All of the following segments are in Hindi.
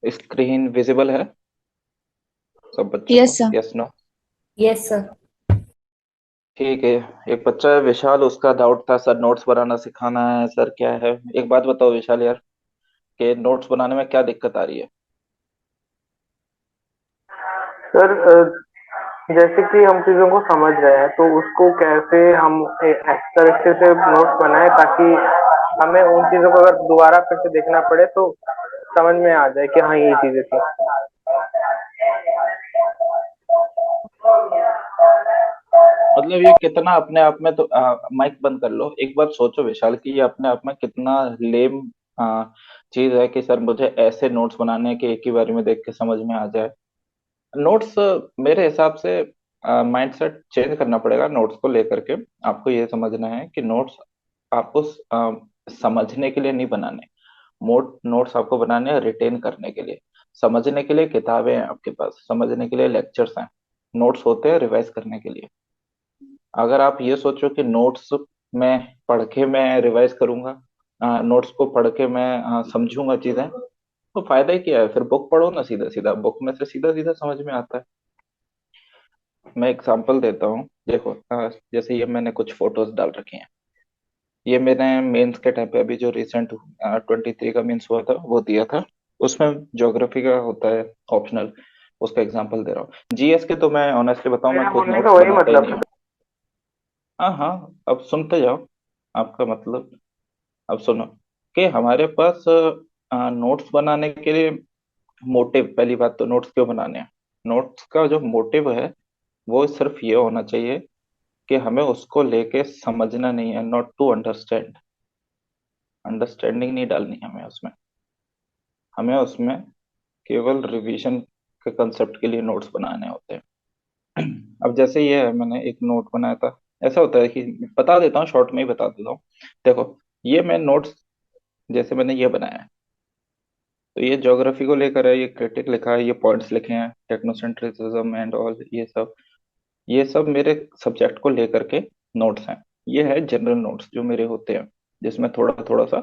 स्क्रीन विजिबल है सब बच्चों यस को? Sir. Yes no? Yes sir. ठीक है। एक बच्चा है विशाल, उसका डाउट था सर नोट्स बनाना सिखाना है सर, क्या है? एक बात बताओ विशाल यार, कि नोट्स बनाने में क्या दिक्कत आ रही है? सर जैसे कि हम चीजों को समझ रहे हैं तो उसको कैसे हम इस तरीके से नोट्स बनाए ताकि हमें उन चीजों को अगर दोबारा फिर से देखना पड़े तो समझ में आ जाए कि हाँ ये चीजें थी। मतलब ये कितना अपने आप में तो माइक बंद कर लो, एक बात सोचो विशाल कि ये अपने आप में कितना लेम चीज है कि सर मुझे ऐसे नोट्स बनाने हैं कि एक ही बारी में देख के समझ में आ जाए। नोट्स मेरे हिसाब से माइंडसेट चेंज करना पड़ेगा नोट्स को लेकर के। आपको ये समझना है कि नोट्स आपको समझने के लिए नहीं बनाने। मोड नोट्स आपको बनाने हैं रिटेन करने के लिए। समझने के लिए किताबें हैं आपके पास, समझने के लिए लेक्चर्स हैं। नोट्स होते हैं रिवाइज करने के लिए। अगर आप ये सोचो कि नोट्स में पढ़ के मैं रिवाइज करूंगा, नोट्स को पढ़ के मैं समझूंगा चीजें, तो फायदा ही क्या है? फिर बुक पढ़ो ना, सीधा सीधा बुक में से सीधा सीधा समझ में आता है। मैं एग्जांपल देता हूँ, देखो जैसे ये मैंने कुछ फोटोज डाल रखी हैं। ये मैंने मेंस के टाइम पे अभी जो रिसेंट 23 का मेंस हुआ था वो दिया था। उसमें ज्योग्राफी का होता है ऑप्शनल, उसका एग्जांपल दे रहा हूँ। जीएस के तो मैं ऑनेस्टली बताऊं, मैं मेरा खुद बोलने का नोट्स वही बनाता ही मतलब नहीं था। हूँ। हाँ हाँ, अब सुनते जाओ। आपका मतलब, अब सुनो कि हमारे पास नोट्स बनाने के लिए मोटिव, पहली बात तो नोट्स क्यों बनाने हैं? नोट्स का जो मोटिव है वो सिर्फ ये होना चाहिए कि हमें उसको लेके समझना नहीं है, नॉट टू अंडरस्टैंड। अंडरस्टैंडिंग नहीं डालनी है हमें उसमें। हमें उसमें केवल रिवीजन के कंसेप्ट के लिए नोट्स बनाने होते हैं। अब जैसे ये है, मैंने एक नोट बनाया था। ऐसा होता है कि बता देता हूँ, शॉर्ट में ही बता देता हूँ। देखो, ये मैं नोट्स जैसे मैंने ये बनाया है, तो ये ज्योग्राफी को लेकर है, ये क्रिटिक लिखा है, ये पॉइंट्स लिखे हैं, टेक्नोसेंट्रिज्म एंड ऑल ये सब मेरे सब्जेक्ट को लेकर के नोट्स हैं। ये है जनरल नोट्स जो मेरे होते हैं, जिसमें थोड़ा थोड़ा सा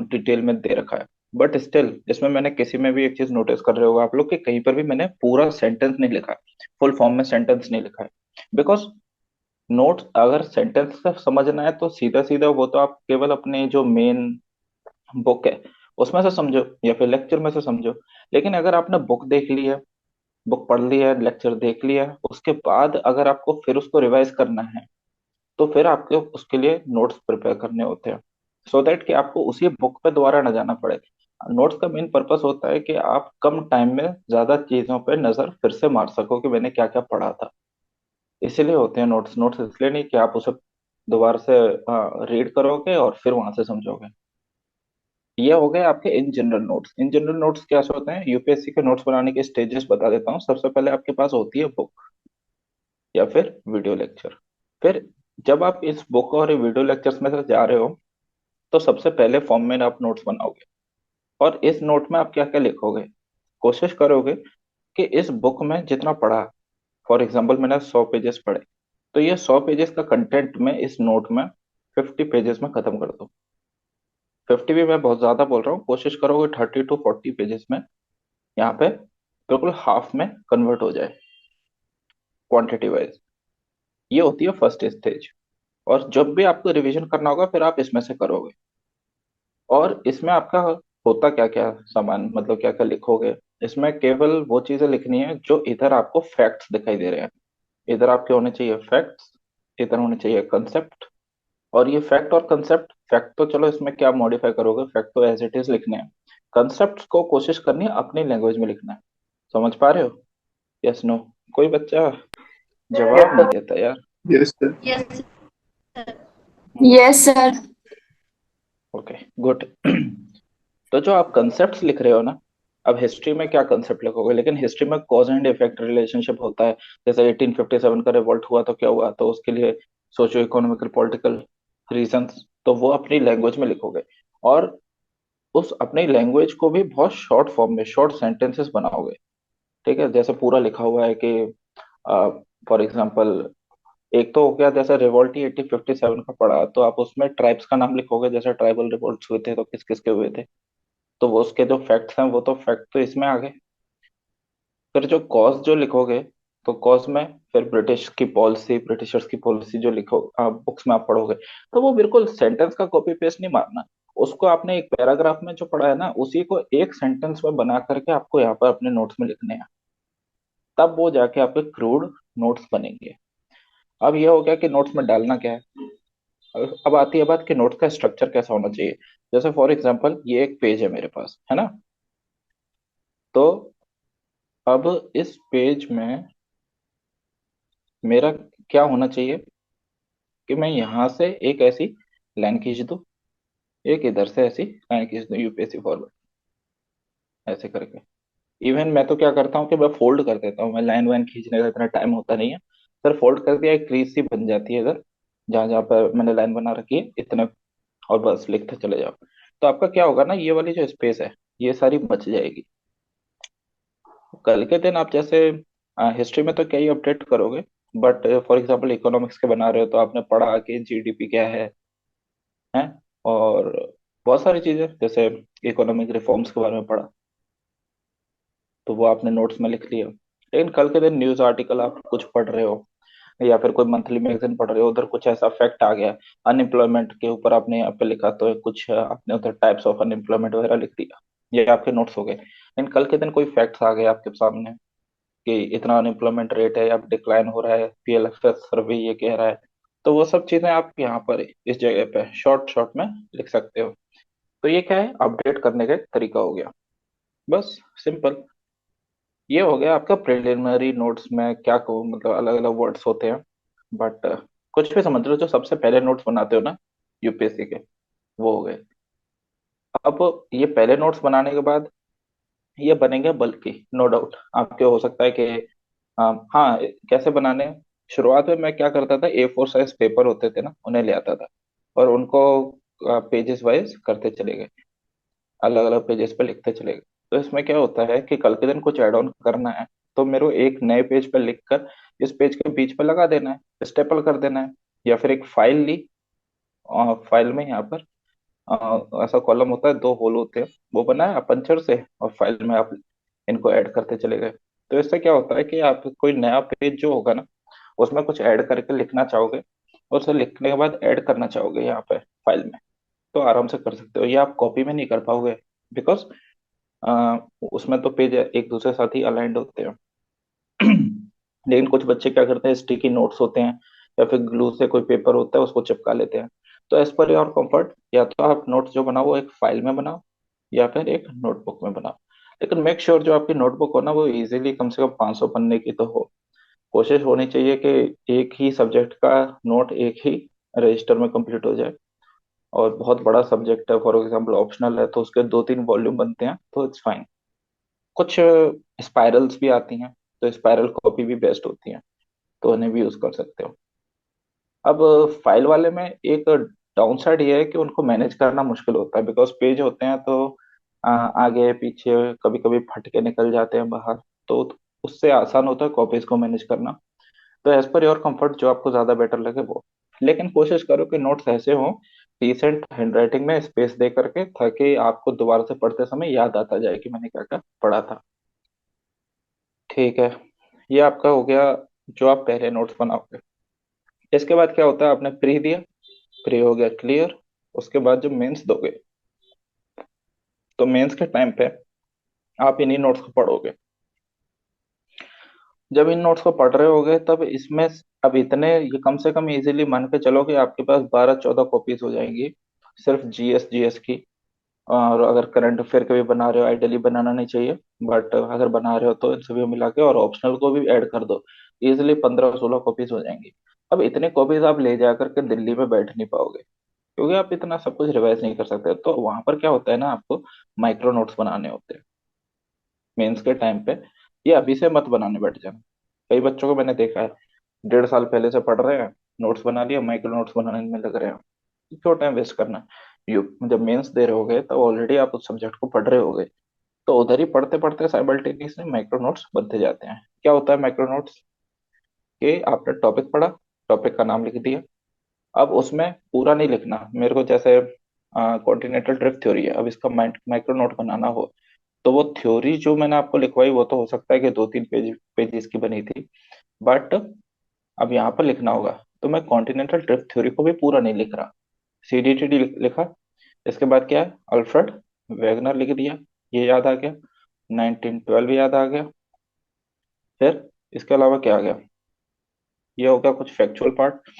डिटेल में दे रखा है। बट स्टिल इसमें मैंने किसी में भी एक चीज नोटिस कर रहे होगा आप लोग कि कहीं पर भी मैंने पूरा सेंटेंस नहीं लिखा है, फुल फॉर्म में सेंटेंस नहीं लिखा है। बिकॉज नोट्स अगर सेंटेंस का समझना है तो सीधा सीधा वो तो आप केवल अपने जो मेन बुक है उसमें से समझो या फिर लेक्चर में से समझो। लेकिन अगर आपने बुक देख ली है, बुक पढ़ ली है, लेक्चर देख लिया है, उसके बाद अगर आपको फिर उसको रिवाइज करना है तो फिर आपको उसके लिए नोट्स प्रिपेयर करने होते हैं, सो दैट कि आपको उसी बुक पे दोबारा न जाना पड़े। नोट्स का मेन पर्पस होता है कि आप कम टाइम में ज्यादा चीजों पे नजर फिर से मार सको कि मैंने क्या क्या पढ़ा था। इसीलिए होते हैं नोट्स। नोट्स इसलिए नहीं कि आप उसे दोबारा से रीड करोगे और फिर वहां से समझोगे। ये हो गए आपके in general notes. In general notes क्या होते हैं? यूपीएससी के नोट्स बनाने के स्टेजेस बता देता हूँ। सबसे पहले आपके पास होती है बुक या फिर वीडियो लेक्चर। फिर जब आप इस बुक और वीडियो लेक्चर्स में से जा रहे हो तो सबसे पहले फॉर्म में आप नोट्स बनाओगे। और इस नोट में आप क्या क्या लिखोगे? कोशिश करोगे कि इस बुक में जितना पढ़ा, फॉर एग्जाम्पल मैंने 100 पेजेस पढ़े, तो ये 100 पेजेस का कंटेंट में इस नोट में 50 पेजेस में खत्म कर दो। 50 भी मैं बहुत ज्यादा बोल रहा हूँ, कोशिश करोगे 30 to 40 पेजेस में यहाँ पे बिल्कुल हाफ में कन्वर्ट हो जाए क्वांटिटी वाइज। ये होती है फर्स्ट स्टेज। और जब भी आपको रिवीजन करना होगा फिर आप इसमें से करोगे। और इसमें आपका होता क्या क्या सामान, मतलब क्या क्या लिखोगे? इसमें केवल वो चीजें लिखनी है जो इधर आपको फैक्ट्स दिखाई दे रहे हैं। इधर आपके होने चाहिए फैक्ट्स, इधर होने चाहिए कंसेप्ट। और ये फैक्ट और कंसेप्ट, फैक्ट तो चलो इसमें क्या मॉडिफाई करोगे, फैक्ट तो एज इट इज लिखने हैं। कंसेप्ट को कोशिश करनी है अपनी लैंग्वेज में लिखना है। समझ पा रहे हो? Yes no? कोई बच्चा यस जवाब नहीं सर। देता यार। Yes sir. Yes yes sir. Okay good. तो जो आप कंसेप्ट्स लिख रहे हो ना, अब हिस्ट्री में क्या कंसेप्ट लिखोगे? लेकिन हिस्ट्री में कॉज एंड इफेक्ट रिलेशनशिप होता है। जैसे 1857 का रिवॉल्ट हुआ तो क्या हुआ, तो उसके लिए सोशियो इकोनॉमिकल पॉलिटिकल रीजंस, तो वो अपनी लैंग्वेज में लिखोगे। और उस अपनी लैंग्वेज को भी बहुत शॉर्ट फॉर्म में, शॉर्ट सेंटेंसेस बनाओगे। ठीक है, जैसे पूरा लिखा हुआ है कि फॉर एग्जाम्पल, एक तो हो गया जैसे रिवॉल्ट ही 1857 का पढ़ा तो आप उसमें ट्राइब्स का नाम लिखोगे, जैसे ट्राइबल रिवॉल्ट्स हुए थे तो किस किस के हुए थे। तो वो उसके जो फैक्ट्स हैं वो तो फैक्ट तो इसमें आ गए। फिर जो कॉज जो लिखोगे, तो कॉज में फिर ब्रिटिश की पॉलिसी, ब्रिटिशर्स की पॉलिसी जो लिखो बुक्स में आप पढ़ोगे, तो वो बिल्कुल सेंटेंस का कॉपी पेस्ट नहीं मारना। उसको आपने एक पैराग्राफ में जो पढ़ा है ना, उसी को एक सेंटेंस में बना करके आपको यहाँ पर अपने नोट्स में लिखने हैं। तब वो जाके आपके क्रूड नोट्स बनेंगे। अब ये हो गया कि नोट्स में डालना क्या है। अब आती है बात कि नोट्स का स्ट्रक्चर कैसा होना चाहिए। जैसे फॉर एग्जांपल ये एक पेज है मेरे पास, है ना। तो अब इस पेज में मेरा क्या होना चाहिए कि मैं यहाँ से एक ऐसी लाइन खींच दूं, एक इधर से ऐसी लाइन खींच दूं, यूपीएससी फॉरवर्ड ऐसे करके। इवन मैं तो क्या करता हूँ कि मैं फोल्ड कर देता हूँ, मैं लाइन वाइन खींचने का इतना टाइम होता नहीं है। सर फोल्ड कर दिया, एक क्रीज सी बन जाती है इधर, जहां जहां पर मैंने लाइन बना रखी है इतना, और बस लिखते चले जाओ। तो आपका क्या होगा ना, ये वाली जो स्पेस है ये सारी बच जाएगी। कल के दिन आप जैसे हिस्ट्री में तो क्या ही अपडेट करोगे, बट फॉर एग्जांपल इकोनॉमिक्स के बना रहे हो तो आपने पढ़ा कि जीडीपी क्या है और बहुत सारी चीजें जैसे इकोनॉमिक रिफॉर्म्स के बारे में पढ़ा, तो वो आपने नोट्स में लिख लिया। लेकिन कल के दिन न्यूज आर्टिकल आप कुछ पढ़ रहे हो, या फिर कोई मंथली मैगजीन पढ़ रहे हो, उधर कुछ ऐसा फैक्ट आ गया अनएम्प्लॉयमेंट के ऊपर, आपने यहाँ पे लिखा तो कुछ आपने उधर टाइप्स ऑफ अनएम्प्लॉयमेंट वगैरह लिख दिया, ये आपके नोट्स हो गए। लेकिन कल के दिन कोई फैक्ट्स आ गए आपके सामने कि इतना अनएम्प्लॉयमेंट रेट है, अब डिक्लाइन हो रहा है, पीएलएफएस सर्वे ये कह रहा है, तो वो सब चीजें आप यहाँ पर इस जगह पे शॉर्ट शॉर्ट में लिख सकते हो। तो ये क्या है, अपडेट करने का एक तरीका हो गया, बस सिंपल। ये हो गया आपका प्रिलिमिनरी नोट्स में क्या कहूँ, मतलब अलग अलग वर्ड्स होते हैं, बट कुछ भी समझ लो, जो सबसे पहले नोट्स बनाते हो ना यूपीएससी के, वो हो गए। अब ये पहले नोट्स बनाने के बाद ये बनेंगे बल्कि, नो डाउट आपके हो सकता है कि हाँ, कैसे बनाने हैं? शुरुआत में मैं क्या करता था, A4 साइज पेपर होते थे ना, उन्हें ले आता था और उनको पेजेस वाइज करते चले गए, अलग अलग पेजेस पे लिखते चले गए। तो इसमें क्या होता है कि कल के दिन कुछ ऐड ऑन करना है, तो मेरे को एक नए पेज पे लिख कर इस पेज के बीच पे लगा देना है, स्टेपल कर देना है। या फिर एक फाइल ली, फाइल में यहाँ पर ऐसा कॉलम होता है, दो होल होते हैं, वो बनाया पंचर से, और फाइल में आप इनको ऐड करते चले गए। तो इससे क्या होता है कि आप कोई नया पेज जो होगा ना, उसमें कुछ ऐड करके लिखना चाहोगे, और उसे लिखने के बाद ऐड करना चाहोगे यहाँ पे फाइल में, तो आराम से कर सकते हो। ये आप कॉपी में नहीं कर पाओगे, बिकॉज उसमें तो पेज एक दूसरे साथ ही अलाइंड होते हैं। लेकिन कुछ बच्चे क्या करते हैं, स्टिकी नोट्स होते हैं या फिर ग्लू से कोई पेपर होता है उसको चिपका लेते हैं। तो एज पर योर कंफर्ट, या तो आप नोट्स जो बनाओ वो एक फाइल में बनाओ, या फिर एक नोटबुक में बनाओ। लेकिन मेक श्योर जो आपकी नोटबुक हो ना, वो इजीली कम से कम 500 पन्ने की तो हो। कोशिश होनी चाहिए कि एक ही सब्जेक्ट का नोट एक ही रजिस्टर में कंप्लीट हो जाए। और बहुत बड़ा सब्जेक्ट है, फॉर एग्जाम्पल ऑप्शनल है, तो उसके 2-3 वॉल्यूम बनते हैं, तो इट्स फाइन। कुछ स्पाइरल्स भी आती हैं, तो स्पाइरल कॉपी भी बेस्ट होती है, तो उन्हें भी यूज कर सकते हो। अब फाइल वाले में एक डाउन साइड ये है कि उनको मैनेज करना मुश्किल होता है, बिकॉज पेज होते हैं तो आगे पीछे कभी कभी फट के निकल जाते हैं बाहर, तो उससे आसान होता है कॉपीज को मैनेज करना। तो एज पर योर कंफर्ट, जो आपको ज्यादा बेटर लगे वो। लेकिन कोशिश करो कि नोट्स ऐसे हो डिसेंट हैंडराइटिंग में, स्पेस दे करके, ताकि आपको दोबारा से पढ़ते समय याद आता जाए कि मैंने क्या क्या पढ़ा था। ठीक है, ये आपका हो गया जो आप पहले नोट्स बनाओगे। इसके बाद क्या होता है, आपने प्री दिया, प्री हो गया क्लियर। उसके बाद जो मेंस दोगे, तो मेंस के टाइम पे आप इन्हीं नोट्स को पढ़ोगे। जब इन नोट्स को पढ़ रहे होगे तब इसमें अब इतने, ये कम से कम इजीली मान के चलो कि आपके पास 12-14 कॉपीज हो जाएंगी, सिर्फ जीएस की। और अगर करंट अफेयर के भी बना रहे हो, आइडियली बनाना नहीं चाहिए, बट अगर बना रहे हो तो इन सभी को मिला के और ऑप्शनल को भी ऐड कर दो, इजिली 15-16 कॉपीज हो जाएंगी। अब इतने कॉपीज आप ले जा करके दिल्ली में बैठ नहीं पाओगे, क्योंकि आप इतना सब कुछ रिवाइज नहीं कर सकते। तो वहां पर क्या होता है ना, आपको माइक्रो नोट्स बनाने होते हैं मेंस के टाइम पे। ये अभी से मत बनाने बैठ जाना। कई बच्चों को मैंने देखा है, 1.5 साल पहले से पढ़ रहे हैं, नोट्स बना लिया, माइक्रो नोट्स बनाने में लग रहे हैं। क्यों टाइम वेस्ट करना। यू जब मेंस दे रहे होगे तो ऑलरेडी आप उस सब्जेक्ट को पढ़ रहे होगे, तो उधर ही पढ़ते पढ़ते साइमल्टेनियसली माइक्रो नोट्स बनते जाते हैं। क्या होता है माइक्रो नोट्स, कि आपने टॉपिक पढ़ा, टॉपिक का नाम लिख दिया। अब उसमें पूरा नहीं लिखना मेरे को, जैसे कॉन्टिनेंटल ड्रिफ्ट थ्योरी है। अब इसका माइक्रो नोट बनाना हो तो वो थ्योरी जो मैंने आपको लिखवाई वो तो हो सकता है कि 2-3 पेज की बनी थी, बट अब यहाँ पर लिखना होगा। तो मैं कॉन्टिनेंटल ड्रिफ्ट थ्योरी को भी पूरा नहीं लिख रहा, सीडीटीडी लिखा। इसके बाद क्या है, अल्फ्रेड वेगनर लिख दिया, ये याद आ गया। 1912 याद आ गया। फिर इसके अलावा क्या आ गया, ये हो गया कुछ फैक्चुअल पार्ट।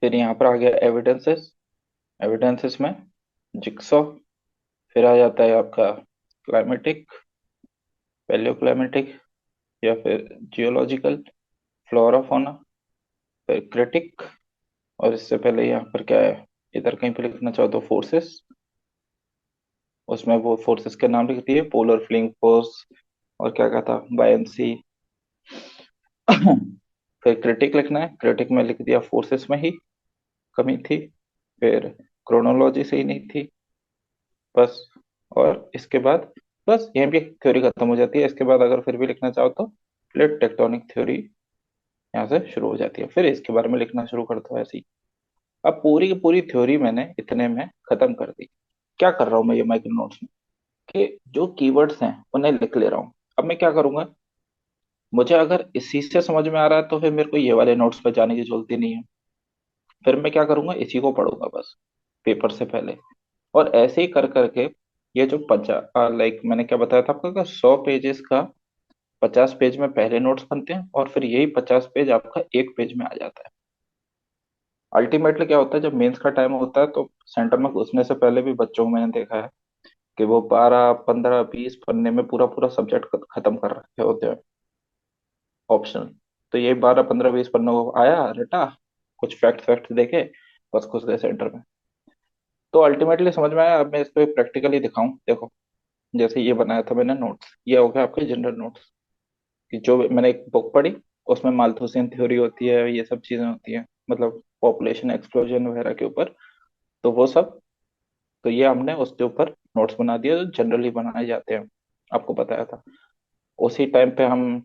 फिर यहाँ पर आ गया एविडेंसेस। एविडेंसेस में जिक्सॉ। फिर आ जाता है आपका क्लाइमेटिक, पैलियोक्लाइमेटिक, या फिर जियोलॉजिकल, फ्लोरा फौना, फिर क्रिटिक। और इससे पहले यहाँ पर क्या है, इधर कहीं पे लिखना चाहो तो फोर्सेस, उसमें वो फोर्सेस के नाम लिख दिए, पोलर फ्लिंग फोर्स और क्या क्या था, बायंसी। फिर क्रिटिक लिखना है, क्रिटिक में लिख दिया फोर्सेस में ही कमी थी, फिर क्रोनोलॉजी सही नहीं थी, बस। और इसके बाद बस यहीं पे थ्योरी खत्म हो जाती है। इसके बाद अगर फिर भी लिखना चाहो तो प्लेट टेक्टोनिक थ्योरी यहाँ से शुरू हो जाती है, फिर इसके बारे में लिखना शुरू कर दो ऐसे ही। अब पूरी की पूरी थ्योरी मैंने इतने में खत्म कर दी। क्या कर रहा हूँ मैं ये माइक्रो नोट्स में, कि जो कीवर्ड्स हैं उन्हें लिख ले रहा हूँ। अब मैं क्या करूंगा, मुझे अगर इसी से समझ में आ रहा है तो फिर मेरे को ये वाले नोट्स पे जाने की जरूरत ही नहीं है। फिर मैं क्या करूंगा, इसी को पढ़ूंगा बस पेपर से पहले। और ऐसे ही कर करके ये जो 50, मैंने क्या बताया था आपको कि 100 पेजेस का 50 पेज में पहले नोट्स बनते हैं, और फिर यही 50 पेज आपका एक पेज में आ जाता है। अल्टीमेटली क्या होता है, जब मेंस का टाइम होता है तो सेंटर में घुसने से पहले भी बच्चों को मैंने देखा है कि वो 12, 15, 20 पन्ने में पूरा पूरा सब्जेक्ट खत्म कर रखे होते हैं, ऑप्शनल। तो ये 12, 15, 20 पन्नों को आया रटा, कुछ फैक्ट फैक्ट देखे, बस घुस गए सेंटर में। तो अल्टीमेटली समझ में आया। अब मैं इसको प्रैक्टिकली दिखाऊं, देखो। जैसे ये बनाया था मैंने नोट्स, ये हो गया आपके जनरल नोट्स, कि जो मैंने एक बुक पढ़ी, उसमें माल्थुसियन थ्योरी होती है, ये सब चीजें होती हैं, मतलब पॉपुलेशन एक्सप्लोजन वगैरह के ऊपर, तो वो सब। तो ये हमने उसके ऊपर नोट्स बना दिए जो जनरली बनाए जाते हैं, आपको बताया था। उसी टाइम पे हम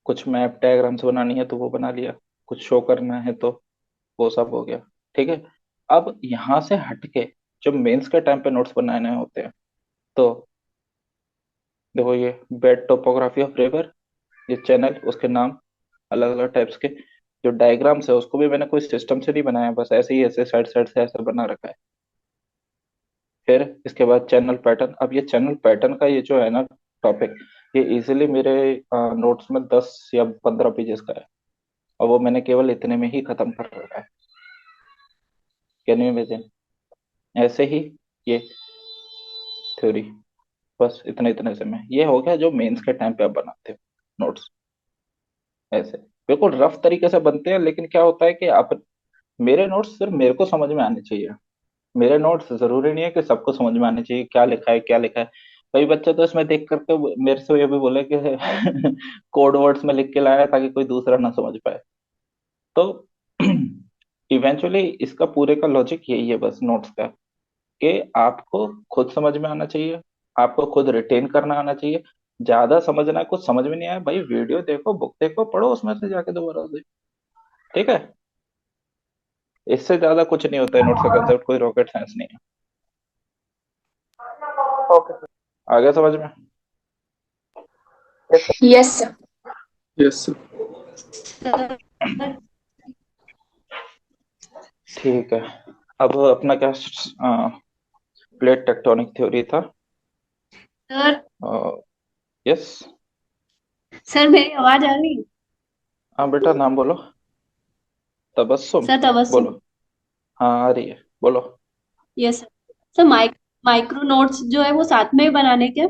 कुछ मैप डायग्राम्स बनानी है तो वो बना लिया, कुछ शो करना है तो वो सब हो गया। ठीक है। अब यहाँ से हटके जो मेंस के टाइम पे नोट्स बनाने होते हैं, तो देखो ये बेड टोपोग्राफी ऑफ रिवर, ये चैनल, उसके नाम अलग अलग टाइप्स के, जो डायग्राम्स है उसको भी मैंने कोई सिस्टम से नहीं बनाया, बस ऐसे ही ऐसे साइड साइड से ऐसे बना रखा है। फिर इसके बाद चैनल पैटर्न। अब ये चैनल पैटर्न का ये जो है ना टॉपिक, ये इजीली मेरे नोट्स में 10 या 15 पेजेस का है, और वो मैंने केवल इतने में ही खत्म कर रखा है। कैन यू इमेजिन, ऐसे ही ये थ्योरी, बस इतने इतने से में ये हो गया जो मेंस के टाइम पे आप बनाते हो नोट्स। ऐसे बिल्कुल रफ तरीके से बनते हैं, लेकिन क्या होता है कि आप, मेरे नोट्स सिर्फ मेरे को समझ में आने चाहिए। मेरे नोट्स जरूरी नहीं है कि सबको समझ में आने चाहिए क्या लिखा है क्या लिखा है। कई बच्चे तो इसमें देख करके मेरे से ये भी बोले कि कोड वर्ड्स में लिख के लाया है ताकि कोई दूसरा ना समझ पाए। तो इवेंचुअली इसका पूरे का लॉजिक यही है बस नोट्स का, कि आपको खुद समझ में आना चाहिए, आपको खुद रिटेन करना आना चाहिए। ज्यादा समझना है, कुछ समझ में नहीं आया भाई, वीडियो देखो, बुक देखो, पढ़ो उसमें से जाके दोबारा से। ठीक है। इससे ज्यादा कुछ नहीं होता है नोट्स का कंसेप्ट, कोई रॉकेट साइंस नहीं है। Okay sir. आ गया समझ में। Yes sir. Yes sir. Yes sir. Sir ठीक है। अब अपना क्या, प्लेट टेक्टोनिक थ्योरी था। यस। सर मेरी आवाज आ रही है? हाँ बेटा, नाम बोलो। तबस्सुम। सर तबस्सुम। बोलो। हाँ आ रही है, बोलो। Yes sir. Sir micro notes जो है वो साथ में ही बनाने के?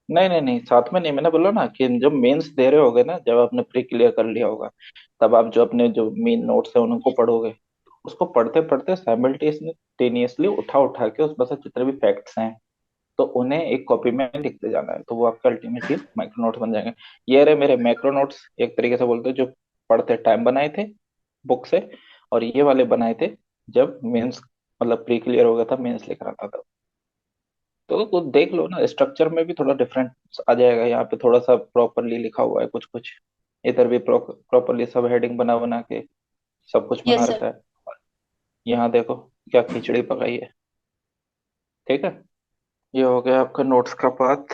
नहीं नहीं नहीं, साथ में नहीं, मैंने बोला ना कि जब मेंस दे रहे होगे ना, जब आपने प्री क्लियर कर लिया होगा, तब आप जो अपने जो मेन नोट्स है उनको पढ़ोगे। उसको पढ़ते पढ़ते साइमल्टेनियसली उठा उठा के उस बस जितने भी फैक्ट्स हैं, तो उन्हें एक कॉपी में लिखते जाना है, तो वो आपके अल्टीमेटली माइक्रो नोट्स बन जाएंगे। ये रहे मेरे मैक्रो नोट्स, एक तरीके से बोलते हैं, जो पढ़ते टाइम बनाए थे बुक से। और ये वाले बनाए थे जब मेंस, मतलब प्री क्लियर हो गया था, मेंस लिख रहा था तब। तो कुछ देख लो ना, स्ट्रक्चर में भी थोड़ा डिफरेंट आ जाएगा। यहाँ पे थोड़ा सा प्रॉपरली लिखा हुआ है कुछ कुछ, इधर भी प्रॉपरली सब हेडिंग बना बना के सब कुछ बना यस सर। रखा है। यहाँ देखो, क्या खिचड़ी पकाई है। ठीक है, ये हो गया आपका नोट्स का पार्ट।